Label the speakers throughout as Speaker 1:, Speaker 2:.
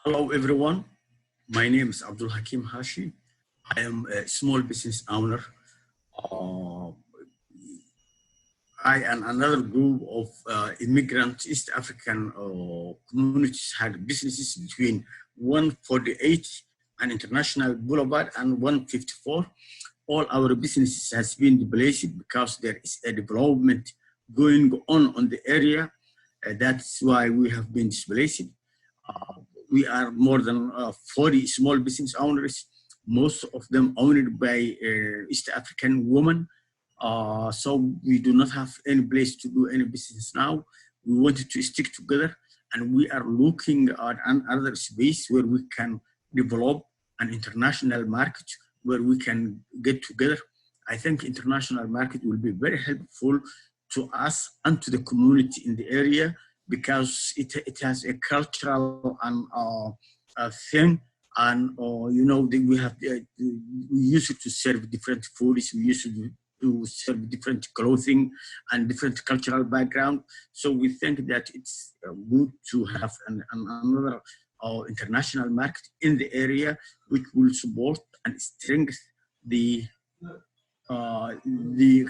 Speaker 1: Hello, everyone. My name is Abdul Hakim Hashi. I am a small business owner. Uh, I and another group of immigrant East African communities had businesses between 148 and International Boulevard and 154. All our businesses has been displaced because there is a development going on the area. That's why we have been displaced. Uh, we are more than 40 small business owners, most of them owned by East African women. So we do not have any place to do any business now. We wanted to stick together, and we are looking at another space where we can develop an international market where we can get together. I think international market will be very helpful to us and to the community in the area because it has a cultural and thing. And we have we used to serve different foods. We used to serve different clothing and different cultural background. So we think that it's good to have another international market in the area, which will support and strengthen the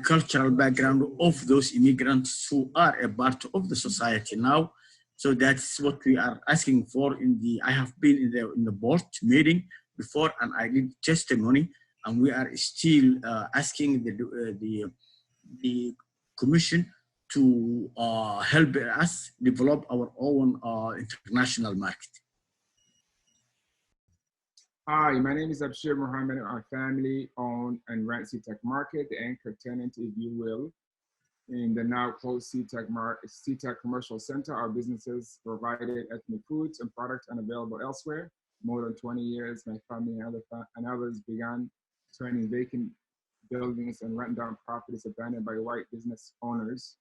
Speaker 1: cultural background of those immigrants who are a part of the society now. So that's what we are asking for. I have been in the board meeting before, and I did testimony, and we are still asking the commission to help us develop our own international market.
Speaker 2: Hi, my name is Abshir Mohammed. Our family owned and ran SeaTac Market, the anchor tenant, if you will, in the now closed SeaTac Commercial Center. Our businesses provided ethnic foods and products unavailable elsewhere. More than 20 years, my family and others began turning vacant buildings and rent down properties abandoned by white business owners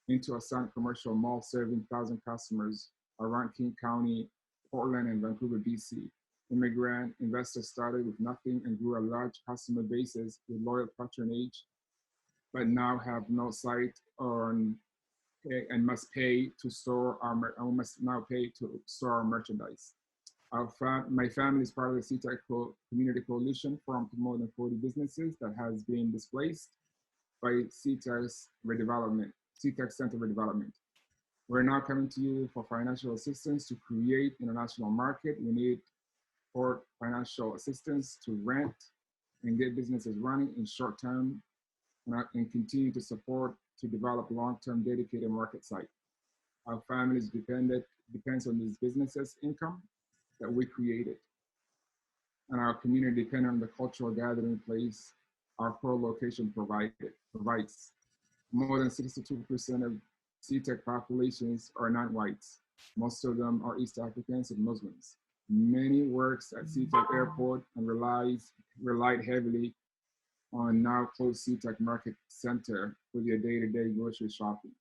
Speaker 2: into a sound commercial mall serving 1,000 customers around King County, Portland, and Vancouver, BC. Immigrant investors started with nothing and grew a large customer bases with loyal patronage, but now have no sight and must pay to store our merchandise. My family is part of the SeaTac Community Coalition from more than 40 businesses that has been displaced by SeaTac's SeaTac Center redevelopment. We're now coming to you for financial assistance to create international market. We need for financial assistance to rent and get businesses running in short term and continue to support to develop long-term dedicated market site. Our families depends on these businesses' income that we created. And our community depend on the cultural gathering place our co-location provides. More than 62% of SeaTac populations are non-whites. Most of them are East Africans and Muslims. Many works at SeaTac Airport and relied heavily on now closed SeaTac Market Center for their day-to-day grocery shopping.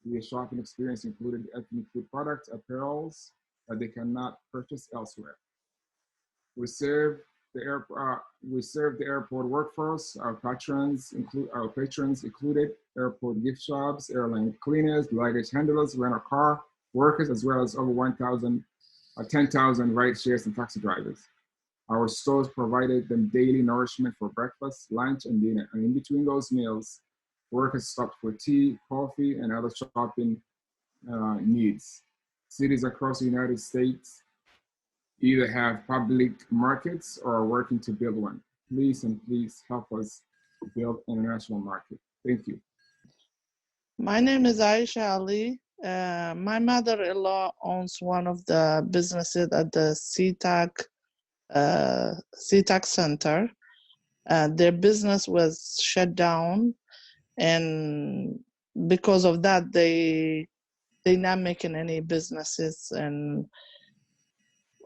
Speaker 2: Their shopping experience included ethnic food products, apparels that they cannot purchase elsewhere. We serve the airport workforce. Our patrons included airport gift shops, airline cleaners, luggage handlers, rental car workers, as well as over 10,000 ride shares and taxi drivers. Our stores provided them daily nourishment for breakfast, lunch, and dinner. And in between those meals, workers stopped for tea, coffee, and other shopping needs. Cities across the United States either have public markets or are working to build one. Please help us build an international market. Thank you.
Speaker 3: My name is Aisha Ali. My mother-in-law owns one of the businesses at the SeaTac Center. Their business was shut down, and because of that, they're not making any businesses. And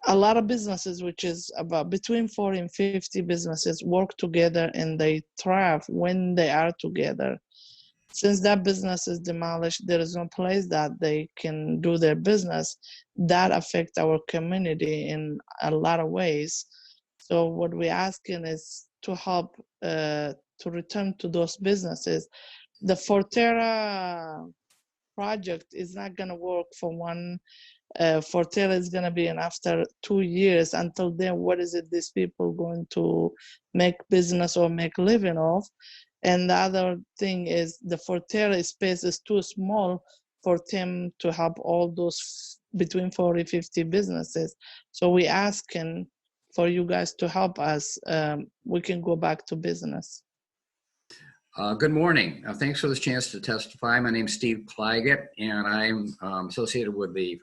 Speaker 3: a lot of businesses, which is about between 40 and 50 businesses, work together and they thrive when they are together. Since that business is demolished, there is no place that they can do their business. That affects our community in a lot of ways. So what we're asking is to help to return to those businesses. The Forterra project is not going to work for one Forterra is going to be in after 2 years. Until then, what is it these people going to make business or make living off? And the other thing is the Forterra space is too small for them to have all those between 40, 50 businesses. So we asking for you guys to help us. We can go back to business.
Speaker 4: Good morning. Thanks for this chance to testify. My name is Steve Claggett, and I'm associated with the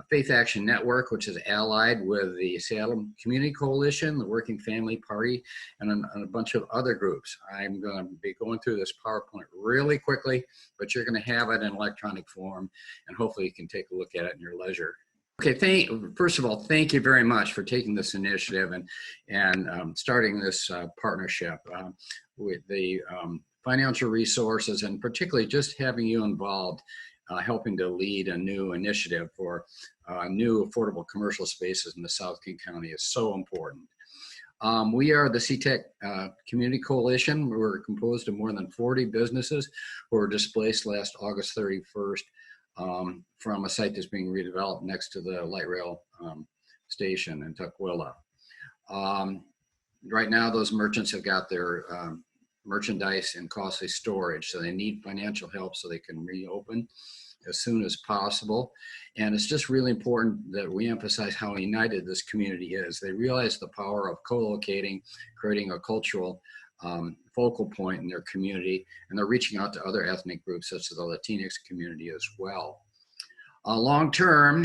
Speaker 4: Faith Action Network, which is allied with the Seattle Community Coalition, the Working Family Party, and a bunch of other groups. I'm going to be going through this PowerPoint really quickly, but you're going to have it in electronic form, and hopefully you can take a look at it in your leisure. Okay, first of all, thank you very much for taking this initiative and starting this partnership with the financial resources, and particularly just having you involved, helping to lead a new initiative for new affordable commercial spaces in the South King County is so important. We are the SeaTac Community Coalition. We're composed of more than 40 businesses who were displaced last August 31st from a site that's being redeveloped next to the light rail station in Tukwila. Right now, those merchants have got their merchandise in costly storage, so they need financial help so they can reopen as soon as possible. And it's just really important that we emphasize how united this community is. They realize the power of co-locating, creating a cultural focal point in their community, and they're reaching out to other ethnic groups such as the Latinx community as well. Long term,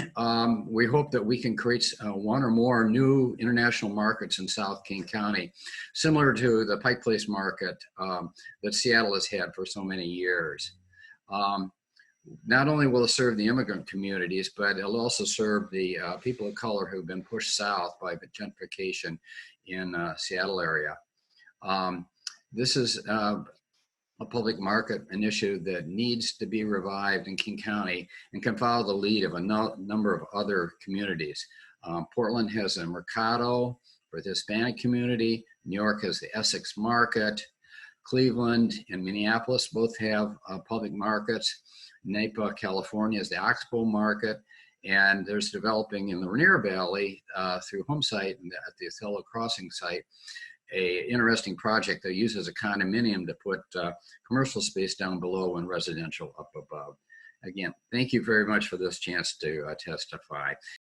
Speaker 4: we hope that we can create one or more new international markets in South King County, similar to the Pike Place market that Seattle has had for so many years. Not only will it serve the immigrant communities, but it'll also serve the people of color who've been pushed south by the gentrification in Seattle area. This is a public market initiative that needs to be revived in King County and can follow the lead of a number of other communities. Portland has a Mercado for the Hispanic community. New York has the Essex Market. Cleveland and Minneapolis both have public markets. Napa, California is the Oxbow Market. And there's developing in the Rainier Valley through Homesite at the Othello Crossing site, a interesting project that uses a condominium to put commercial space down below and residential up above. Again, thank you very much for this chance to testify.